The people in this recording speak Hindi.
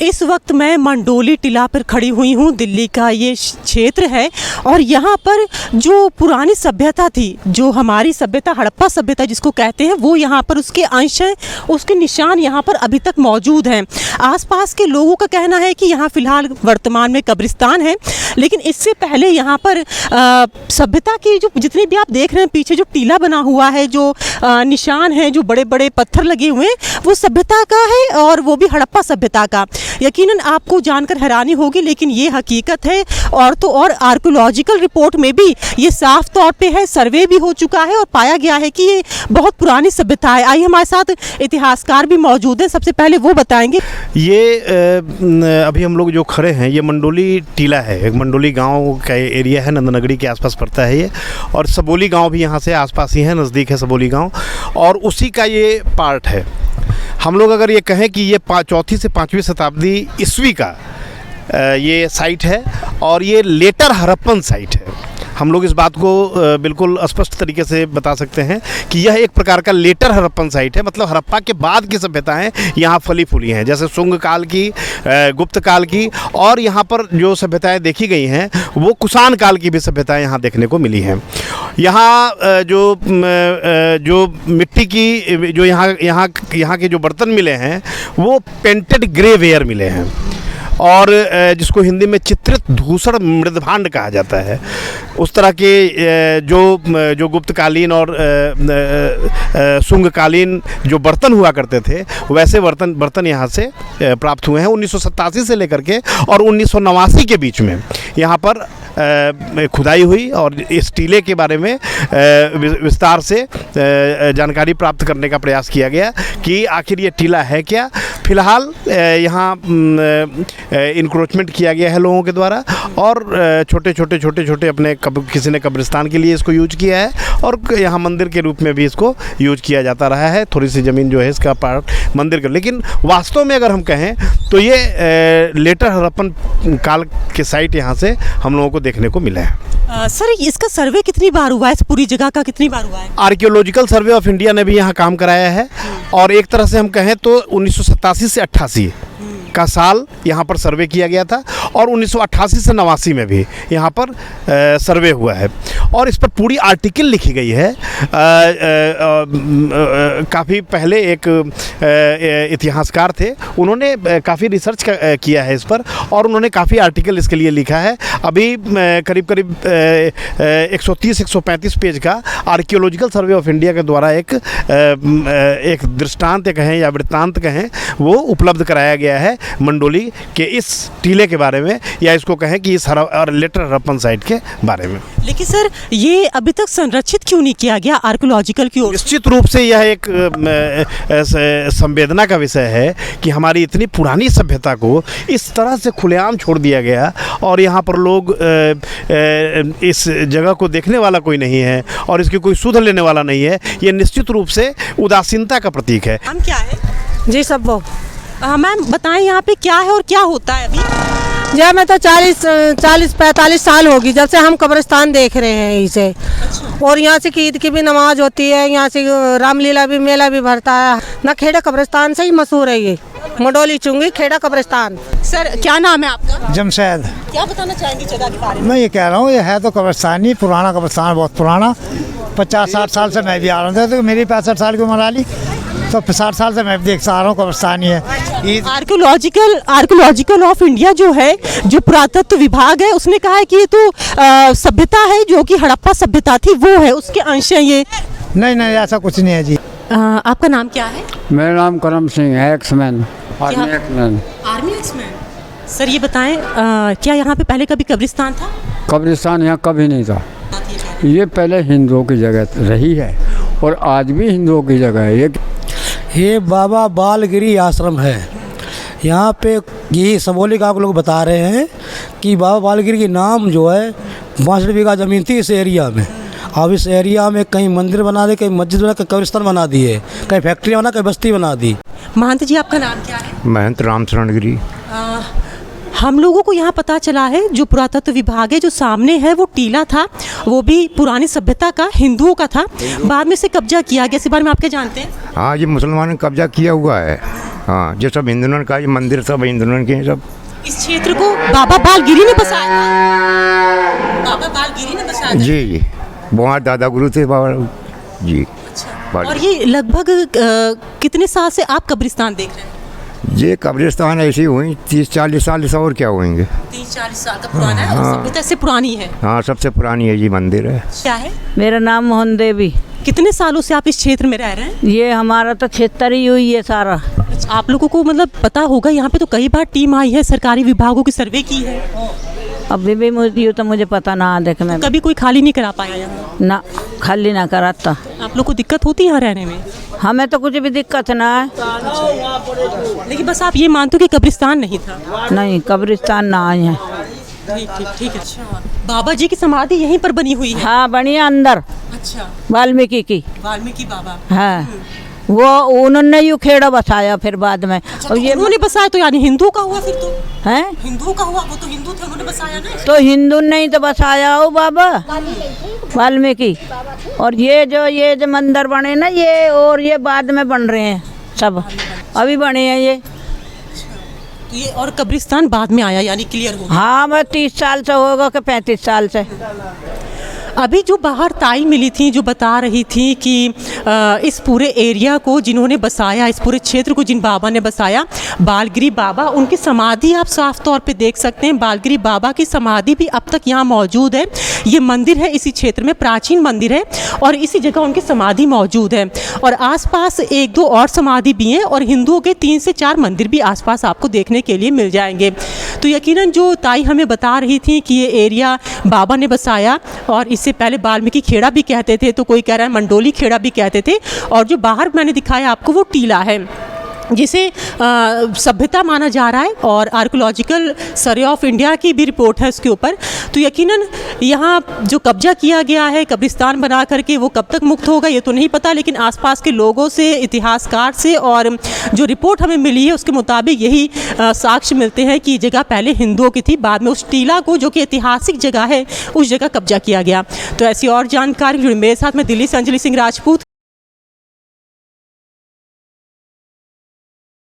इस वक्त मैं मंडोली टीला पर खड़ी हुई हूँ। दिल्ली का ये क्षेत्र है और यहाँ पर जो पुरानी सभ्यता थी, जो हमारी सभ्यता हड़प्पा सभ्यता जिसको कहते हैं, वो यहाँ पर उसके अंश हैं, उसके निशान यहाँ पर अभी तक मौजूद हैं। आसपास के लोगों का कहना है कि यहाँ फ़िलहाल वर्तमान में कब्रिस्तान है, लेकिन इससे पहले यहाँ पर सभ्यता की जो जितने भी आप देख रहे हैं पीछे जो टीला बना हुआ है, जो निशान है, जो बड़े बड़े पत्थर लगे हुए हैं, वो सभ्यता का है और वो भी हड़प्पा सभ्यता का। यकीनन आपको जानकर हैरानी होगी, लेकिन ये हकीकत है। और तो और आर्कियोलॉजिकल रिपोर्ट में भी ये साफ तौर पे है, सर्वे भी हो चुका है और पाया गया है कि ये बहुत पुरानी सभ्यता है। आइए, हमारे साथ इतिहासकार भी मौजूद हैं, सबसे पहले वो बताएंगे। ये अभी हम लोग जो खड़े हैं, ये मंडोली टीला है, एक मंडोली गांव का एरिया है, नंदनगरी के आसपास पड़ता है ये, और सबोली गांव भी यहाँ से आसपास ही है, नज़दीक है सबोली गांव, और उसी का ये पार्ट है। हम लोग अगर ये कहें कि ये 4वीं से 5वीं शताब्दी ईस्वी का ये साइट है और ये लेटर हड़प्पन साइट है। हम लोग इस बात को बिल्कुल स्पष्ट तरीके से बता सकते हैं कि यह एक प्रकार का लेटर हड़प्पन साइट है, मतलब हड़प्पा के बाद की सभ्यताएं यहाँ फली फूली हैं, जैसे शुंग काल की, गुप्त काल की, और यहाँ पर जो सभ्यताएं देखी गई हैं वो कुषाण काल की भी सभ्यताएं यहाँ देखने को मिली हैं। यहाँ जो मिट्टी की जो यहाँ के जो बर्तन मिले हैं वो पेंटेड ग्रे वेयर मिले हैं, और जिसको हिंदी में चित्रित धूसर मृदभांड कहा जाता है। उस तरह के जो गुप्तकालीन और शुंगकालीन जो बर्तन हुआ करते थे, वैसे बर्तन यहाँ से प्राप्त हुए हैं 1987 से लेकर के और 1989 के बीच में। यहाँ पर खुदाई हुई और इस टीले के बारे में विस्तार से जानकारी प्राप्त करने का प्रयास किया गया कि आखिर ये टीला है क्या। फिलहाल यहाँ इंक्रोचमेंट किया गया है लोगों के द्वारा, और छोटे अपने किसी ने कब्रिस्तान के लिए इसको यूज किया है, और यहाँ मंदिर के रूप में भी इसको यूज किया जाता रहा है। थोड़ी सी ज़मीन जो है इसका पार्ट मंदिर का, लेकिन वास्तव में अगर हम कहें तो ये लेटर हड़प्पन काल के साइट यहाँ से हम लोगों को देखने को मिला है। सर, इसका सर्वे कितनी बार हुआ है, इस पूरी जगह का कितनी बार हुआ है? आर्कियोलॉजिकल सर्वे ऑफ इंडिया ने भी यहाँ काम कराया है, और एक तरह से हम कहें तो 1987 से 88 का साल यहाँ पर सर्वे किया गया था, और 1988 से 89 में भी यहाँ पर सर्वे हुआ है, और इस पर पूरी आर्टिकल लिखी गई है। काफ़ी पहले एक इतिहासकार थे, उन्होंने काफ़ी रिसर्च किया है इस पर, और उन्होंने काफ़ी आर्टिकल इसके लिए लिखा है। अभी करीब 130-135 पेज का आर्कियोलॉजिकल सर्वे ऑफ इंडिया के द्वारा एक दृष्टांत कहें या वृत्तांत कहें, वो उपलब्ध कराया गया है मंडोली के इस टीले के बारे में, या इसको कहें कि इस लेटर हड़प्पन साइट के बारे में। लेकिन सर, ये अभी तक संरक्षित क्यों नहीं किया गया आर्कियोलॉजिकल की ओर? निश्चित रूप से यह एक संवेदना का विषय है कि हमारी इतनी पुरानी सभ्यता को इस तरह से खुलेआम छोड़ दिया गया, और यहाँ पर लोग इस जगह को देखने वाला कोई नहीं है और इसकी कोई सुध लेने वाला नहीं है। ये निश्चित रूप से उदासीनता का प्रतीक है। हम क्या है जी सब वो मैम बताएं यहाँ पे क्या है और क्या होता है अभी? जी मैं तो 40-45 साल होगी जब से हम कब्रिस्तान देख रहे हैं इसे। और यहाँ से ईद की भी नमाज होती है, यहाँ से रामलीला भी मेला भी भरता है ना। खेड़ा कब्रिस्तान से ही मशहूर है ये मंडोली चुंगी खेड़ा कब्रिस्तान। सर, क्या नाम है आपका? जमशेद। क्या बताना चाहेंगे जगह के बारे में? मैं ये कह रहा हूँ, ये है तो कब्रिस्तान ही, पुराना कब्रिस्तान, बहुत पुराना। 50-60 साल से मैं भी आ रहा हूँ, तो मेरी 65 साल की उम्र आ ली, तो 60 साल से मैं देख आ रहा हूँ कब्रिस्तान ही है। आर्कियोलॉजिकल ऑफ इंडिया जो है, जो पुरातत्व विभाग है, उसने कहा है कि ये तो सभ्यता है जो कि हड़प्पा सभ्यता थी, वो है उसके अंश है ये। नहीं ऐसा कुछ नहीं है जी। आपका नाम क्या है? मेरा नाम करम सिंह है, एक्समैन, आर्मी एक्समैन। सर, ये बताएं क्या यहाँ पे पहले कभी कब्रिस्तान था? कब्रिस्तान यहाँ कभी नहीं था। ये पहले हिंदुओं की जगह रही है और आज भी हिंदुओं की जगह है। ये बाबा बालगिरी आश्रम है। यहाँ पे यही सबोली गाँव के लोग बता रहे हैं कि बाबा बालगिरी की नाम जो है 62 बीघा ज़मीन थी इस एरिया में। अब इस एरिया में कहीं मंदिर बना दे, कहीं मस्जिद बना, कहीं कब्रिस्तान बना दिए, कहीं फैक्ट्री बना, कहीं बस्ती बना दी। महंत जी, आपका नाम क्या है? महंत रामचरण गिरी। हम लोगों को यहाँ पता चला है, जो पुरातत्व विभाग है, जो सामने है वो टीला था, वो भी पुरानी सभ्यता का, हिंदुओं का था, बाद में से कब्जा किया गया। इस बारे में आप क्या जानते हैं? हाँ, ये मुसलमानों ने कब्जा किया हुआ है। हाँ, जो सब हिंदुओं का, ये मंदिर सब हिंदुओं के हैं सब। इस क्षेत्र को बाबा बालगिरी ने बसाया था? बाबा बालगिरी ने बसाया था? जी जी, वहाँ दादा गुरु थे बाबा जी। और ये लगभग कितने साल से आप कब्रिस्तान देख रहे हैं? ये कब्रिस्तान ऐसी हुई 30-40 साल से, और क्या होंगे। 30-40 साल का पुराना है, और सभ्यता से पुरानी है। हाँ, सबसे पुरानी है ये मंदिर है। क्या है? मेरा नाम मोहन देवी। कितने सालों से आप इस क्षेत्र में रह रहे हैं? ये हमारा तो क्षेत्र ही हुई है सारा। आप लोगों को मतलब पता होगा, यहाँ पे तो कई बार टीम आई है, सरकारी विभागों की सर्वे की है। अभी भी मुझे पता ना देख में कभी कोई खाली नहीं करा पाया यहाँ? ना, खाली ना कराता। आप लोग को दिक्कत होती है यहाँ रहने में? हमें तो कुछ भी दिक्कत ना है। लेकिन बस आप ये मानते हो कि कब्रिस्तान नहीं था? नहीं, कब्रिस्तान ना आए हैं। ठीक है। अच्छा, बाबा जी की समाधि यहीं पर बनी हुई है? हाँ, बनी है अंदर। अच्छा, वाल्मीकि की। वाल्मीकि बाबा। हाँ, वो उन्होंने यू खेड़ा बसाया फिर बाद में। अच्छा, और ये उन्होंने बसाया तो यानी हिंदू का हुआ फिर तो? हैं? हिंदू का हुआ, वो तो हिंदू थे, उन्होंने बसाया ना। तो हिंदू नहीं तो बसाया हो बाबा वाल्मीकि। और ये जो मंदिर बने ना, ये और ये बाद में बन रहे हैं सब, अभी बने हैं ये। तो ये और कब्रिस्तान बाद में आया यानी क्लियर हो गया? हाँ, मैं 30 साल से होगा कि 35 साल से। अभी जो बाहर ताई मिली थी, जो बता रही थी कि इस पूरे एरिया को जिन्होंने बसाया, इस पूरे क्षेत्र को जिन बाबा ने बसाया, बालगिरी बाबा, उनकी समाधि आप साफ तौर पे देख सकते हैं। बालगिरी बाबा की समाधि भी अब तक यहाँ मौजूद है। ये मंदिर है इसी क्षेत्र में, प्राचीन मंदिर है, और इसी जगह उनकी समाधि मौजूद है। और आसपास 1-2 और समाधि भी हैं, और हिंदुओं के 3 से 4 मंदिर भी आसपास आपको देखने के लिए मिल जाएंगे। तो यकीनन जो ताई हमें बता रही थी कि ये एरिया बाबा ने बसाया, और इससे पहले वाल्मीकि खेड़ा भी कहते थे, तो कोई कह रहा है मंडोली खेड़ा भी कहते थे। और जो बाहर मैंने दिखाया आपको वो टीला है, जिसे सभ्यता माना जा रहा है, और आर्कोलॉजिकल सर्वे ऑफ इंडिया की भी रिपोर्ट है उसके ऊपर। तो यकीनन यहाँ जो कब्जा किया गया है कब्रिस्तान बना करके, वो कब तक मुक्त होगा ये तो नहीं पता, लेकिन आसपास के लोगों से, इतिहासकार से, और जो रिपोर्ट हमें मिली है उसके मुताबिक यही साक्ष्य मिलते हैं कि ये जगह पहले हिंदुओं की थी, बाद में उस टीला को, जो कि ऐतिहासिक जगह है, उस जगह कब्जा किया गया। तो ऐसी और जानकारी जुड़ी मेरे साथ, मैं दिल्ली से अंजलि सिंह राजपूत,